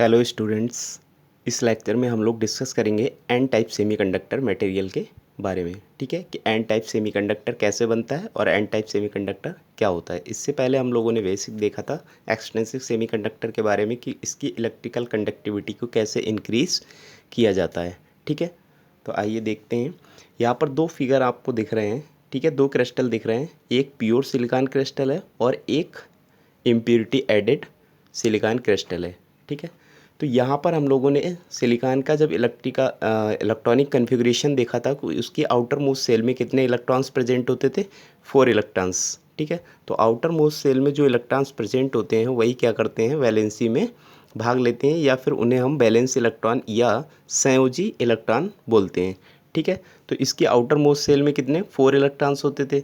Hello students. इस lecture में हम लोग डिस्कस करेंगे एन टाइप सेमीकंडक्टर मटेरियल के बारे में। ठीक है कि एन टाइप सेमीकंडक्टर कैसे बनता है और एन टाइप सेमीकंडक्टर क्या होता है। इससे पहले हम लोगों ने बेसिक देखा था एक्सटेंसिव सेमीकंडक्टर के बारे में कि इसकी इलेक्ट्रिकल कंडक्टिविटी को कैसे इंक्रीज किया जाता है। ठीक है, तो आइए देखते हैं। यहाँ पर दो फिगर आपको दिख रहे हैं। ठीक है, दो क्रिस्टल दिख रहे हैं, एक प्योर सिलिकॉन क्रिस्टल है और एक इम्प्योरिटी एडेड सिलिकॉन क्रिस्टल है। ठीक है, तो यहाँ पर हम लोगों ने सिलिकॉन का जब इलेक्ट्रॉनिक कन्फिग्रेशन देखा था कि उसकी आउटर मोस्ट सेल में कितने इलेक्ट्रॉन्स प्रेजेंट होते थे, 4 इलेक्ट्रॉन्स। ठीक है, तो आउटर मोस्ट सेल में जो इलेक्ट्रॉन्स प्रेजेंट होते हैं वही क्या करते हैं, वैलेंसी में भाग लेते हैं, या फिर उन्हें हम बैलेंस इलेक्ट्रॉन या संयोजी इलेक्ट्रॉन बोलते हैं। ठीक है, तो इसकी आउटर मोस्ट सेल में कितने 4 इलेक्ट्रॉन्स होते थे।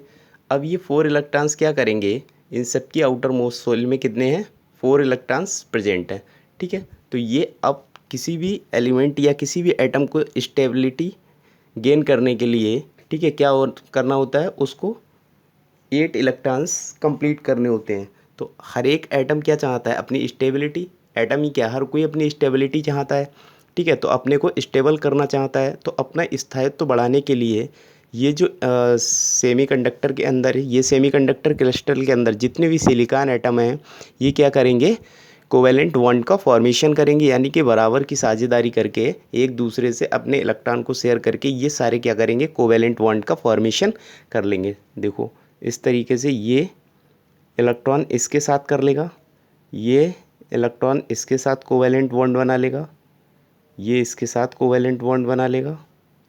अब ये 4 इलेक्ट्रॉन्स क्या करेंगे, इन सब की आउटर मोस्ट सेल में कितने हैं, 4 इलेक्ट्रॉन्स प्रेजेंट हैं। ठीक है, तो ये अब किसी भी एलिमेंट या किसी भी एटम को स्टेबिलिटी गेन करने के लिए, ठीक है, क्या करना होता है, उसको 8 इलेक्ट्रॉन्स कंप्लीट करने होते हैं। तो हर एक एटम क्या चाहता है, अपनी स्टेबिलिटी। एटम ही क्या, हर कोई अपनी स्टेबिलिटी चाहता है। ठीक है, तो अपने को स्टेबल करना चाहता है, तो अपना स्थायित्व बढ़ाने के लिए ये जो सेमीकंडक्टर के अंदर, ये सेमीकंडक्टर क्रिस्टल के अंदर जितने भी सिलिकॉन एटम हैं, ये क्या करेंगे, कोवेलेंट बॉन्ड का फॉर्मेशन करेंगे, यानी कि बराबर की साझेदारी करके एक दूसरे से अपने इलेक्ट्रॉन को शेयर करके ये सारे क्या करेंगे, कोवेलेंट बॉन्ड का फॉर्मेशन कर लेंगे। देखो इस तरीके से ये इलेक्ट्रॉन इसके साथ कर लेगा, ये इलेक्ट्रॉन इसके साथ कोवेलेंट बॉन्ड बना लेगा, ये इसके साथ कोवेलेंट बॉन्ड बना लेगा,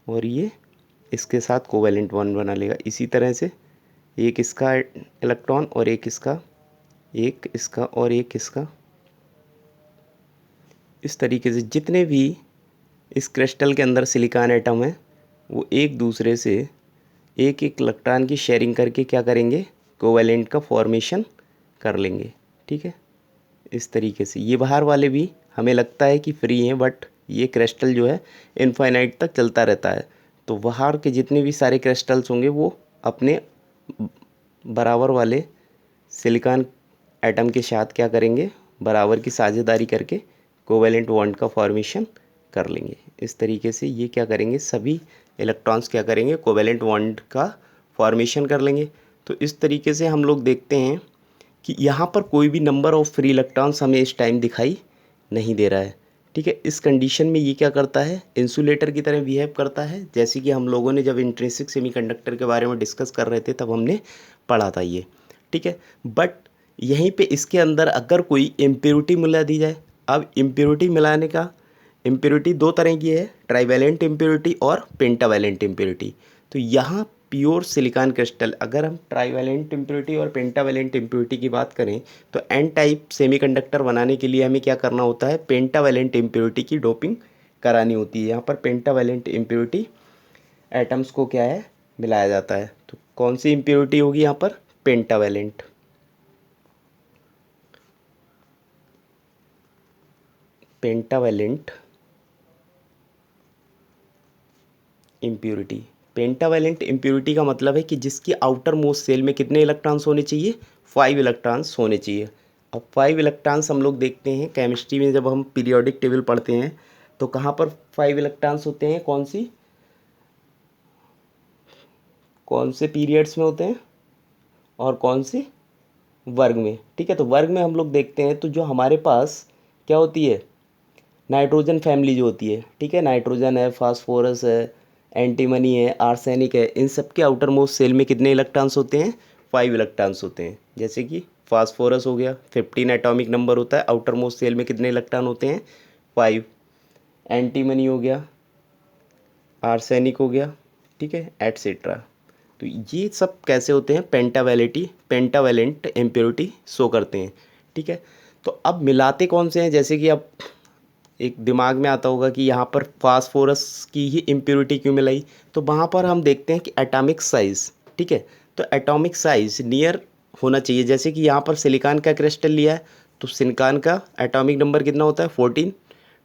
और ये इसके साथ कोवेलेंट बॉन्ड बना लेगा। इसी तरह से एक इसका इलेक्ट्रॉन और एक इसका, एक इसका और एक इसका। इस तरीके से जितने भी इस क्रिस्टल के अंदर सिलिकॉन एटम है वो एक दूसरे से एक एक इलेक्ट्रॉन की शेयरिंग करके क्या करेंगे, कोवेलेंट का फॉर्मेशन कर लेंगे। ठीक है, इस तरीके से ये बाहर वाले भी हमें लगता है कि फ्री हैं, बट ये क्रिस्टल जो है इनफाइनाइट तक चलता रहता है। तो बाहर के जितने भी सारे क्रिस्टल्स होंगे वो अपने बराबर वाले सिलिकॉन एटम के साथ क्या करेंगे, बराबर की साझेदारी करके कोवेलेंट बॉन्ड का फॉर्मेशन कर लेंगे। इस तरीके से ये क्या करेंगे, सभी इलेक्ट्रॉन्स क्या करेंगे, कोवेलेंट बॉन्ड का फॉर्मेशन कर लेंगे। तो इस तरीके से हम लोग देखते हैं कि यहाँ पर कोई भी नंबर ऑफ फ्री इलेक्ट्रॉन्स हमें इस टाइम दिखाई नहीं दे रहा है। ठीक है, इस कंडीशन में ये क्या करता है, इंसुलेटर की तरह बिहेव करता है, जैसे कि हम लोगों ने जब इंट्रिंसिक सेमीकंडक्टर के बारे में डिस्कस कर रहे थे तब हमने पढ़ा था ये। ठीक है, बट यहीं पे इसके अंदर अगर कोई इम्प्योरिटी मिला दी जाए, अब इम्प्योरिटी मिलाने का, इम्प्योरिटी दो तरह की है, ट्राइवैलेंट इम्प्योरिटी और पेंटावैलेंट इम्प्योरिटी। तो यहाँ प्योर सिलिकॉन क्रिस्टल, अगर हम ट्राइवैलेंट इम्प्योरिटी और पेंटावैलेंट इम्प्योरिटी की बात करें तो एन टाइप सेमीकंडक्टर बनाने के लिए हमें क्या करना होता है, पेंटावैलेंट इम्प्योरिटी की डोपिंग करानी होती है। यहाँ पर पेंटावैलेंट इम्प्योरिटी एटम्स को क्या है, मिलाया जाता है। तो कौन सी इम्प्योरिटी होगी यहाँ पर, pentavalent. Pentavalent impurity, pentavalent impurity का मतलब है कि जिसकी आउटर मोस्ट सेल में कितने इलेक्ट्रॉन्स होने चाहिए, 5 इलेक्ट्रॉन्स होने चाहिए। अब 5 इलेक्ट्रॉन्स हम लोग देखते हैं केमिस्ट्री में, जब हम पीरियोडिक टेबल पढ़ते हैं तो कहाँ पर 5 इलेक्ट्रॉन्स होते हैं, कौन से पीरियड्स में होते हैं और कौन से वर्ग में। ठीक है, तो वर्ग में हम लोग देखते हैं तो जो हमारे पास क्या होती है, नाइट्रोजन फैमिली जो होती है। ठीक है, नाइट्रोजन है, फास्फोरस है, एंटीमनी है, आर्सेनिक है, इन सब के आउटर मोस्ट सेल में कितने इलेक्ट्रॉन्स होते हैं, 5 इलेक्ट्रॉन्स होते हैं। जैसे कि फास्फोरस हो गया, 15 एटॉमिक नंबर होता है, आउटर मोस्ट सेल में कितने इलेक्ट्रॉन होते हैं, 5। एंटीमनी हो गया, आर्सेनिक हो गया, ठीक है, एटसेट्रा। तो ये सब कैसे होते हैं, पेंटावैलेंट इम्प्योरिटी शो करते हैं। ठीक है, तो अब मिलाते कौन से हैं, जैसे कि अब एक दिमाग में आता होगा कि यहाँ पर फास्फोरस की ही इम्प्योरिटी क्यों मिलाई, तो वहाँ पर हम देखते हैं कि एटॉमिक साइज़। ठीक है, तो एटॉमिक साइज़ नियर होना चाहिए। जैसे कि यहाँ पर सिलिकॉन का क्रिस्टल लिया है तो सिलिकॉन का एटॉमिक नंबर कितना होता है, 14।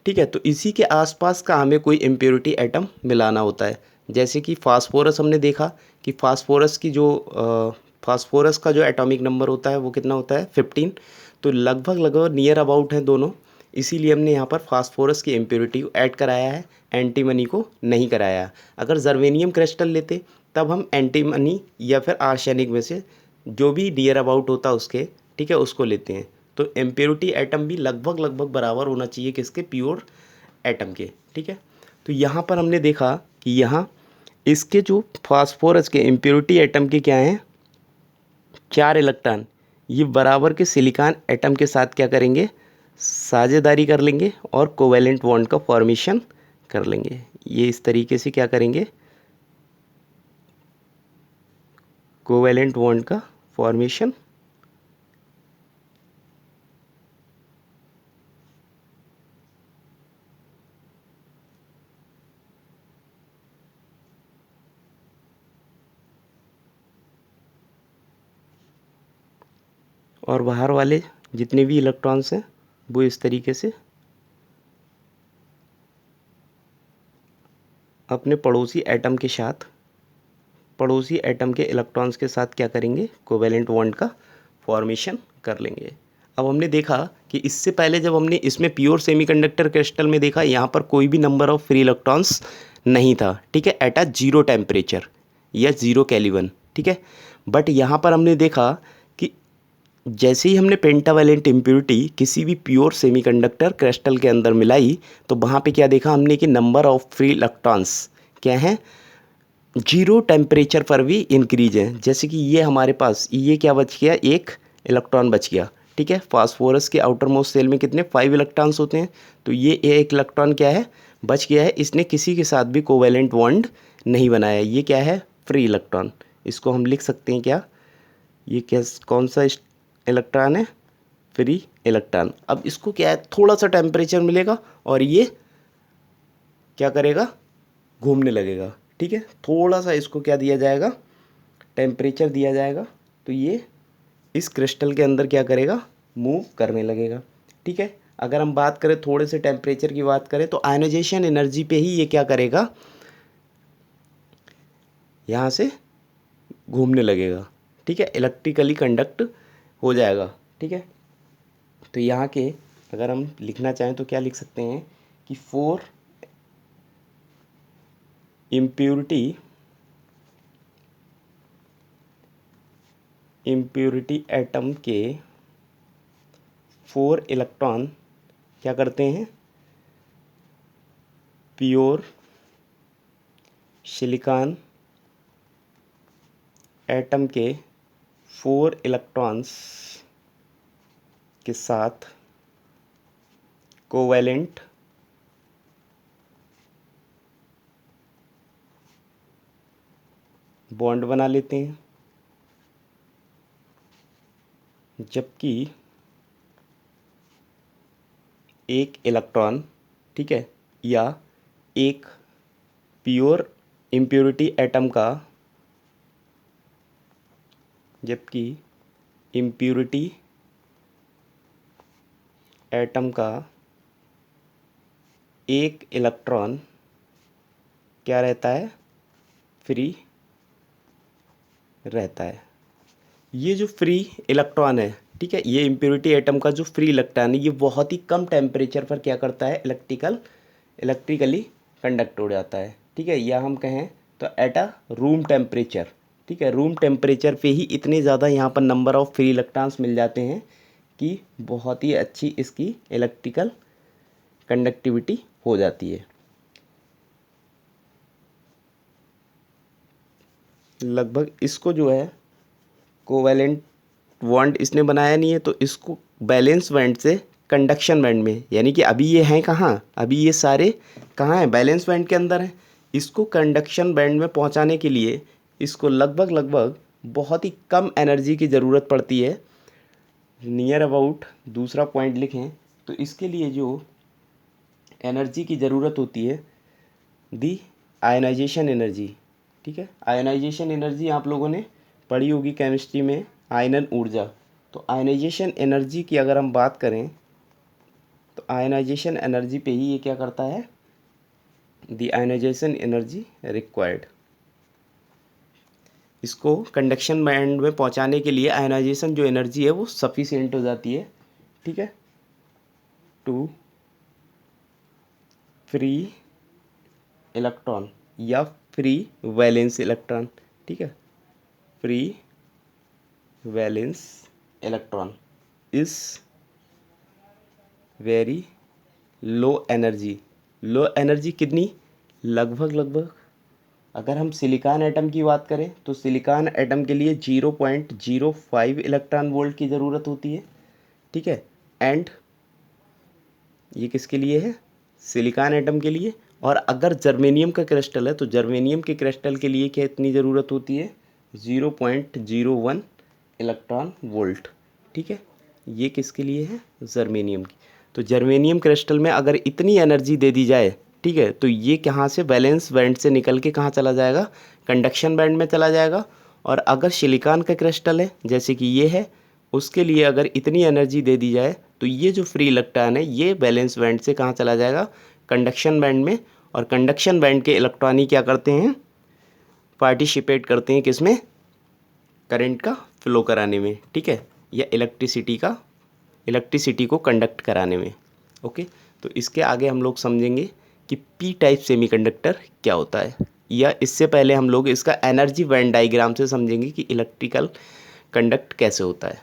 ठीक है, तो इसी के आसपास का हमें कोई इम्प्योरिटी एटम मिलाना होता है। जैसे कि फास्फोरस हमने देखा कि फास्फोरस का जो एटॉमिक नंबर होता है वो कितना होता है, 15। तो लगभग लगभग नियर अबाउट हैं दोनों, इसीलिए हमने यहाँ पर फास्फोरस की इम्प्योरिटी को ऐड कराया है, एंटीमनी को नहीं कराया। अगर जर्मेनियम क्रिस्टल लेते तब हम एंटीमनी या फिर आर्सेनिक में से जो भी नियर अबाउट होता उसके, ठीक है, उसको लेते हैं। तो इम्प्योरिटी एटम भी लगभग लगभग बराबर होना चाहिए किसके, प्योर एटम के, ठीक है। तो यहाँ पर हमने देखा कि यहाँ इसके जो फास्फोरस के इम्प्योरिटी एटम के क्या हैं, 4 इलेक्ट्रॉन, ये बराबर के सिलिकॉन एटम के साथ क्या करेंगे, साझेदारी कर लेंगे और कोवेलेंट बॉन्ड का फॉर्मेशन कर लेंगे। ये इस तरीके से क्या करेंगे, कोवेलेंट बॉन्ड का फॉर्मेशन और बाहर वाले जितने भी इलेक्ट्रॉन्स हैं वो इस तरीके से अपने पड़ोसी एटम के साथ, पड़ोसी एटम के इलेक्ट्रॉन्स के साथ क्या करेंगे, कोवेलेंट बॉन्ड का फॉर्मेशन कर लेंगे। अब हमने देखा कि इससे पहले जब हमने इसमें प्योर सेमीकंडक्टर क्रिस्टल में देखा, यहाँ पर कोई भी नंबर ऑफ फ्री इलेक्ट्रॉन्स नहीं था, ठीक है, एट अ 0 टेम्परेचर या 0 केल्विन, ठीक है। बट यहाँ पर हमने देखा कि जैसे ही हमने पेंटावैलेंट इम्प्योरिटी किसी भी प्योर सेमीकंडक्टर क्रिस्टल के अंदर मिलाई, तो वहाँ पे क्या देखा हमने कि नंबर ऑफ फ्री इलेक्ट्रॉन्स क्या हैं, 0 टेम्परेचर पर भी इंक्रीज है। जैसे कि ये हमारे पास ये क्या बच गया, एक इलेक्ट्रॉन बच गया, ठीक है। फास्फोरस के आउटर मोस्ट सेल में कितने 5 इलेक्ट्रॉन्स होते हैं, तो ये एक इलेक्ट्रॉन क्या है, बच गया है। इसने किसी के साथ भी कोवेलेंट बॉन्ड नहीं बनाया, ये क्या है, फ्री इलेक्ट्रॉन। इसको हम लिख सकते हैं क्या, ये क्या, कौन सा इलेक्ट्रॉन है, फ्री इलेक्ट्रॉन। अब इसको क्या है, थोड़ा सा टेम्परेचर मिलेगा और ये क्या करेगा, घूमने लगेगा, ठीक है। थोड़ा सा इसको क्या दिया जाएगा, टेम्परेचर दिया जाएगा, तो ये इस क्रिस्टल के अंदर क्या करेगा, मूव करने लगेगा, ठीक है। अगर हम बात करें थोड़े से टेम्परेचर की बात करें, तो आयनाइजेशन एनर्जी पे ही ये क्या करेगा, यहाँ से घूमने लगेगा, ठीक है, इलेक्ट्रिकली कंडक्ट हो जाएगा, ठीक है। तो यहाँ के अगर हम लिखना चाहें तो क्या लिख सकते हैं कि 4 इम्प्योरिटी एटम के 4 इलेक्ट्रॉन क्या करते हैं, प्योर सिलिकॉन एटम के 4 इलेक्ट्रॉन्स के साथ कोवेलेंट बॉन्ड बना लेते हैं, जबकि एक इलेक्ट्रॉन, ठीक है, या एक प्योर इम्प्योरिटी एटम का, जबकि इम्प्योरिटी एटम का एक इलेक्ट्रॉन क्या रहता है, फ्री रहता है। ये जो फ्री इलेक्ट्रॉन है, ठीक है, ये इम्प्योरिटी एटम का जो फ्री इलेक्ट्रॉन है, ये बहुत ही कम टेम्परेचर पर क्या करता है, इलेक्ट्रिकली कंडक्ट हो जाता है, ठीक है। या हम कहें तो एट अ रूम टेम्परेचर, ठीक है, रूम टेम्परेचर पे ही इतने ज़्यादा यहाँ पर नंबर ऑफ फ्री इलेक्ट्रॉन्स मिल जाते हैं कि बहुत ही अच्छी इसकी इलेक्ट्रिकल कंडक्टिविटी हो जाती है। लगभग इसको जो है कोवेलेंट बॉन्ड इसने बनाया नहीं है, तो इसको बैलेंस बैंड से कंडक्शन बैंड में, यानी कि अभी ये हैं कहाँ, अभी ये सारे कहाँ हैं, बैलेंस बैंड के अंदर हैं। इसको कंडक्शन बैंड में पहुँचाने के लिए इसको लगभग लगभग बहुत ही कम एनर्जी की ज़रूरत पड़ती है, नियर अबाउट दूसरा पॉइंट लिखें तो इसके लिए जो एनर्जी की ज़रूरत होती है, दी आयनाइजेशन एनर्जी, ठीक है। आयनाइजेशन एनर्जी आप लोगों ने पढ़ी होगी केमिस्ट्री में, आयनन ऊर्जा। तो आयनाइजेशन एनर्जी की अगर हम बात करें, तो आयनाइजेशन एनर्जी पे ही ये क्या करता है, दी आयनाइजेशन एनर्जी रिक्वायर्ड। इसको कंडक्शन बैंड में पहुंचाने के लिए आयनाइजेशन जो एनर्जी है वो सफिशिएंट हो जाती है, ठीक है, टू फ्री इलेक्ट्रॉन या फ्री वैलेंस इलेक्ट्रॉन, ठीक है, free valence electron is very low energy. Low energy कितनी, लगभग अगर हम सिलिकॉन एटम की बात करें तो सिलिकॉन एटम के लिए 0.05 इलेक्ट्रॉन वोल्ट की ज़रूरत होती है, ठीक है। एंड ये किसके लिए है, सिलिकॉन एटम के लिए। और अगर जर्मेनियम का क्रिस्टल है तो जर्मेनियम के क्रिस्टल के लिए क्या इतनी ज़रूरत होती है, 0.01 इलेक्ट्रॉन वोल्ट, ठीक है। ये किसके लिए है, जर्मेनियम की। तो जर्मेनियम क्रिस्टल में अगर इतनी एनर्जी दे दी जाए, ठीक है, तो ये कहाँ से वैलेंस बैंड से निकल के कहाँ चला जाएगा, कंडक्शन बैंड में चला जाएगा। और अगर सिलिकॉन का क्रिस्टल है जैसे कि ये है, उसके लिए अगर इतनी एनर्जी दे दी जाए तो ये जो फ्री इलेक्ट्रॉन है ये वैलेंस बैंड से कहाँ चला जाएगा, कंडक्शन बैंड में। और कंडक्शन बैंड के इलेक्ट्रॉन ही क्या करते हैं, पार्टिसिपेट करते हैं किसमें, करंट का फ्लो कराने में, ठीक है, या इलेक्ट्रिसिटी को कंडक्ट कराने में। ओके, तो इसके आगे हम लोग समझेंगे कि पी टाइप सेमीकंडक्टर क्या होता है, या इससे पहले हम लोग इसका एनर्जी बैंड डायग्राम से समझेंगे कि इलेक्ट्रिकल कंडक्ट कैसे होता है।